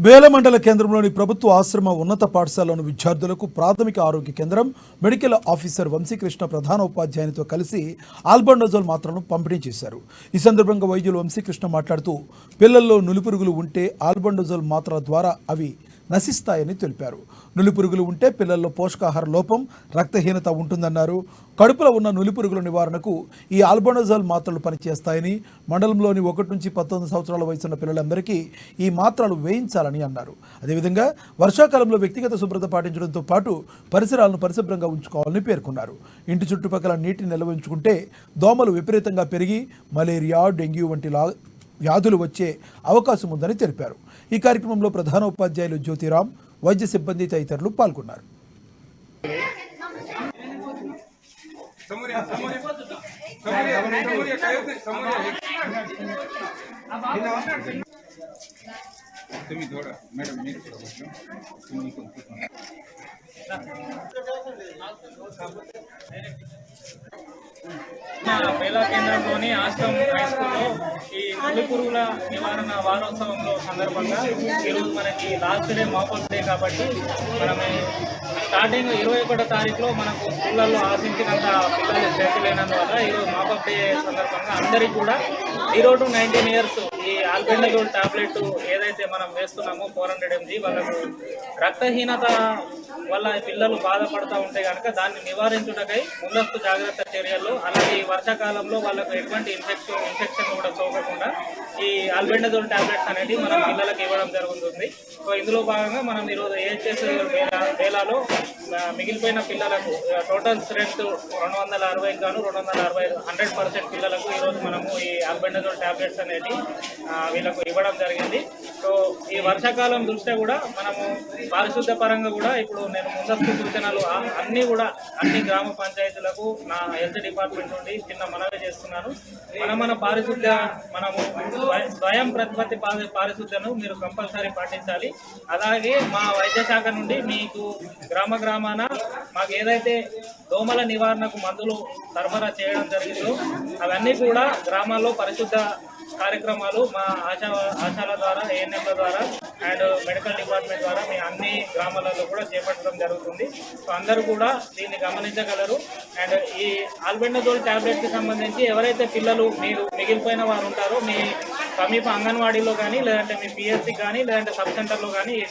బేల మండల కేంద్రంలోని ప్రభుత్వ ఆశ్రమ ఉన్నత పాఠశాలలోని విద్యార్థులకు ప్రాథమిక ఆరోగ్య కేంద్రం మెడికల్ ఆఫీసర్ వంశీకృష్ణ ప్రధాన ఉపాధ్యాయునితో కలిసి ఆల్బండజోల్ మాత్రలను పంపిణీ చేశారు. ఈ సందర్భంగా వైద్యులు వంశీకృష్ణ మాట్లాడుతూ పిల్లల్లో నులిపురుగులు ఉంటే ఆల్బండజోల్ మాత్రల ద్వారా అవి నశిస్తాయని తెలిపారు. నులిపురుగులు ఉంటే పిల్లల్లో పోషకాహార లోపం, రక్తహీనత ఉంటుందన్నారు. కడుపులో ఉన్న నులిపురుగుల నివారణకు ఈ ఆల్బండజోల్ మాత్రలు పనిచేస్తాయని, మండలంలోని 1 నుంచి 19 సంవత్సరాల వయసున్న పిల్లలందరికీ ఈ మాత్రలు వేయించాలని అన్నారు. అదేవిధంగా వర్షాకాలంలో వ్యక్తిగత శుభ్రత పాటించడంతో పాటు పరిసరాలను పరిశుభ్రంగా ఉంచుకోవాలని పేర్కొన్నారు. ఇంటి చుట్టుపక్కల నీటిని నిల్వ ఉంచుకుంటే దోమలు విపరీతంగా పెరిగి మలేరియా, డెంగ్యూ వంటి వ్యాధులు వచ్చే అవకాశం ఉందని తెలిపారు. ఈ కార్యక్రమంలో ప్రధాన ఉపాధ్యాయులు జ్యోతిరామ్, వైద్య సిబ్బంది తదితరులు పాల్గొన్నారు. మేళా కేంద్రంలోని ఆశ్రమం హై స్కూల్లో ఈ నులిపురుగుల నివారణ వారోత్సవంలో సందర్భంగా ఈరోజు మనకి లాస్ట్ డే మాపప్ డే కాబట్టి మనం స్టార్టింగ్ 21వ తారీఖులో మనకు స్కూళ్ళల్లో ఆశించినంత పిల్లలు చేర్చలేనందువల్ల ఈరోజు మాపప్ డే సందర్భంగా అందరికీ కూడా 0 to 19 years ఈ ఆల్బెండజోల్ టాబ్లెట్ ఏదైతే మనం వేస్తున్నామో 400 mg వాళ్ళకు రక్తహీనత వల్ల పిల్లలు బాధపడుతూ ఉంటే కనుక దాన్ని నివారించుటకై ముందస్తు జాగ్రత్త చర్యలు, అలాగే వర్షాకాలంలో వాళ్ళకు ఎటువంటి ఇన్ఫెక్షన్ కూడా సోకకుండా ఈ ఆల్బెండజోల్ టాబ్లెట్స్ అనేవి మనం పిల్లలకు ఇవ్వడం జరుగుతుంది. సో ఇందులో భాగంగా మనం ఈరోజు ఏహెచ్ఎస్ వేలాలో మిగిలిపోయిన పిల్లలకు టోటల్ స్ట్రెంత్ 260 గాను 265 100% పిల్లలకు ఈరోజు మనము ఈ ఆల్బెండజోల్ టాబ్లెట్స్ అనేవి వీళ్ళకు ఇవ్వడం జరిగింది. సో ఈ వర్షాకాలం దృష్ట్యా కూడా మనము పారిశుద్ధ పరంగా కూడా ఇప్పుడు నేను ముందస్తు సూచనలు అన్ని గ్రామ పంచాయతీలకు నా హెల్త్ డిపార్ట్మెంట్ నుండి చిన్న మనవి చేస్తున్నాను. మన పారిశుద్ధ మనము స్వయం ప్రతిపత్తి పారిశుద్ధను మీరు కంపల్సరీ పాటించాలి. అలాగే మా వైద్య శాఖ నుండి మీకు గ్రామాన మాకు ఏదైతే దోమల నివారణకు మందులు సరఫరా చేయడం జరిగిందో అవన్నీ కూడా గ్రామాల్లో పరిశుద్ధ కార్యక్రమాలు మా ఆశాల ద్వారా, ఏఎన్ఎంల ద్వారా అండ్ మెడికల్ డిపార్ట్మెంట్ ద్వారా మీ అన్ని గ్రామాలలో కూడా చేపట్టడం జరుగుతుంది. సో అందరూ కూడా దీన్ని గమనించగలరు. అండ్ ఈ ఆల్బెండజోల్ టాబ్లెట్కి సంబంధించి ఎవరైతే పిల్లలు మీరు మిగిలిపోయిన వారు ఉంటారో మీ సమీప అంగన్వాడీలో కానీ, లేదంటే మీ పిఎస్సి కానీ, లేదంటే సబ్ సెంటర్లో కానీ ఈ